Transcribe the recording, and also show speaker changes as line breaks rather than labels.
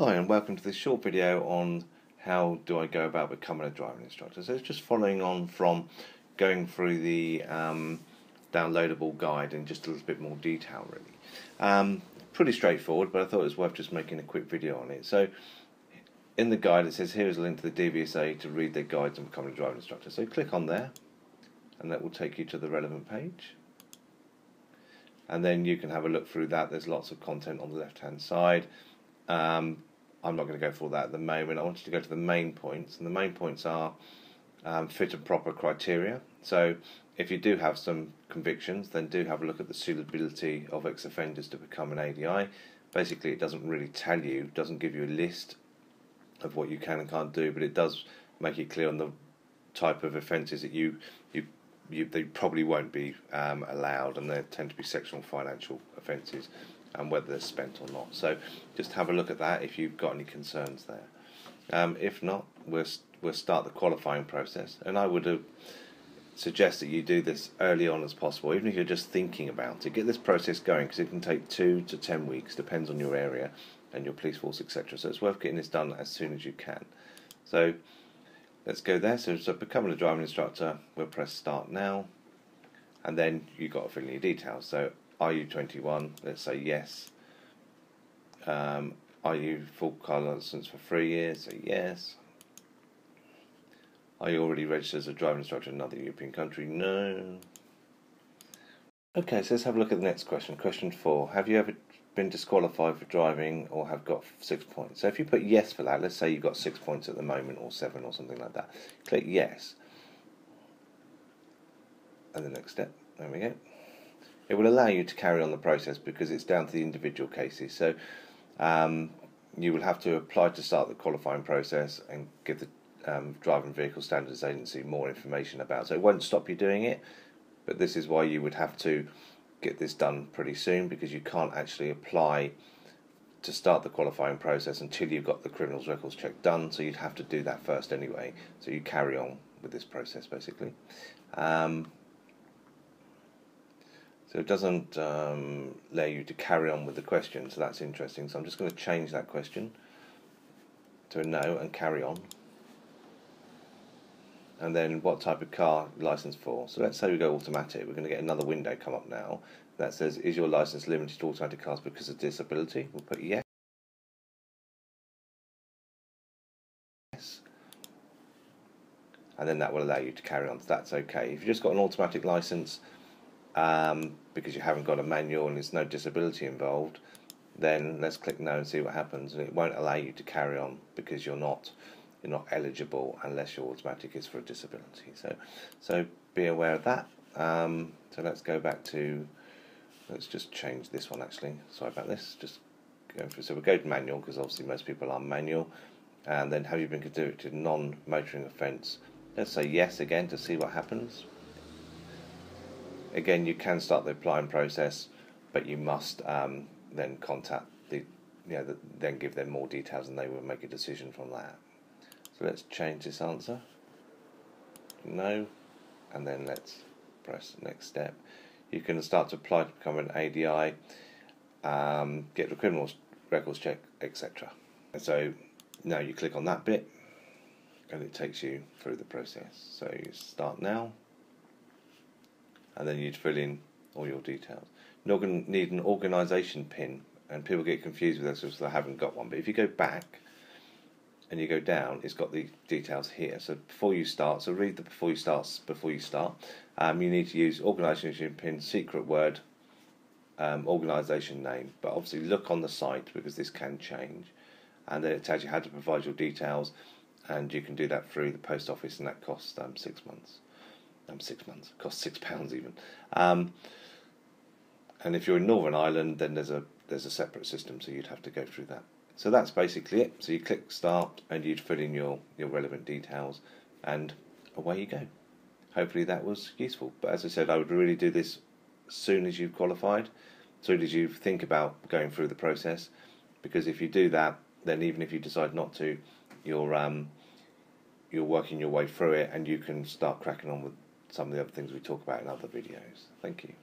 Hi and welcome to this short video on how do I go about becoming a driving instructor. So it's just following on from going through the downloadable guide in just a little bit more detail really. Pretty straightforward, but I thought it was worth just making a quick video on it. So in the guide it says here is a link to the DVSA to read their guides on becoming a driving instructor. So click on there and that will take you to the relevant page. And then you can have a look through that. There's lots of content on the left hand side. I'm not going to go for all that at the moment. I wanted to go to the main points, and the main points are fit and proper criteria. So if you do have some convictions, then do have a look at the suitability of ex-offenders to become an ADI. Basically, it doesn't really tell you, doesn't give you a list of what you can and can't do, but it does make it clear on the type of offences that they probably won't be allowed, and they tend to be sexual and financial offences, and whether they're spent or not. So just have a look at that if you've got any concerns there. If not, we'll start the qualifying process, and I would suggest that you do this early on as possible, even if you're just thinking about it. Get this process going, because it can take 2 to 10 weeks, depends on your area and your police force, etc. So it's worth getting this done as soon as you can. So let's go there. So becoming a driving instructor, we'll press start now, and then you've got to fill in your details. So are you 21? Let's say yes. Are you full car licence for 3 years? Say yes. Are you already registered as a driving instructor in another European country? No. Okay, so let's have a look at the next question. Question 4. Have you ever been disqualified for driving or have got 6 points? So if you put yes for that, let's say you've got 6 points at the moment, or 7 or something like that. Click yes. And the next step. There we go. It will allow you to carry on the process because it's down to the individual cases. So you will have to apply to start the qualifying process and give the Driving Vehicle Standards Agency more information about. So it won't stop you doing it, but this is why you would have to get this done pretty soon, because you can't actually apply to start the qualifying process until you've got the criminals records check done. So you'd have to do that first anyway. So you carry on with this process basically. So it doesn't allow you to carry on with the question, so that's interesting. So I'm just going to change that question to a no and carry on. And then what type of car license for? So let's say we go automatic. We're going to get another window come up now that says, is your license limited to automatic cars because of disability? We'll put yes. And then that will allow you to carry on. So that's okay. If you've just got an automatic license because you haven't got a manual and there's no disability involved, then let's click no and see what happens. And it won't allow you to carry on because you're not eligible unless your automatic is for a disability. So be aware of that. So let's go back to, let's just change this one actually. Sorry about this. Just going through. So we'll go to manual because obviously most people are manual. And then have you been convicted of non-motoring offence? Let's say yes again to see what happens. Again, you can start the applying process, but you must then contact then give them more details, and they will make a decision from that. So let's change this answer. No, and then let's press next step. You can start to apply to become an ADI, get the criminal records check, etc. And so now you click on that bit, and it takes you through the process. So you start now. And then you'd fill in all your details. You're going to need an organisation pin, and people get confused with this because they haven't got one. But if you go back and you go down, it's got the details here. So before you start, so read the before you start. You need to use organisation pin, secret word, organisation name. But obviously look on the site because this can change, and then it tells you how to provide your details, and you can do that through the post office, and that costs 6 months. 6 months, costs £6 even. And if you're in Northern Ireland, then there's a separate system, so you'd have to go through that. So that's basically it. So you click start, and you'd fill in your relevant details, and away you go. Hopefully that was useful. But as I said, I would really do this as soon as you've qualified, as soon as you think about going through the process, because if you do that, then even if you decide not to, you're working your way through it, and you can start cracking on with some of the other things we talk about in other videos. Thank you.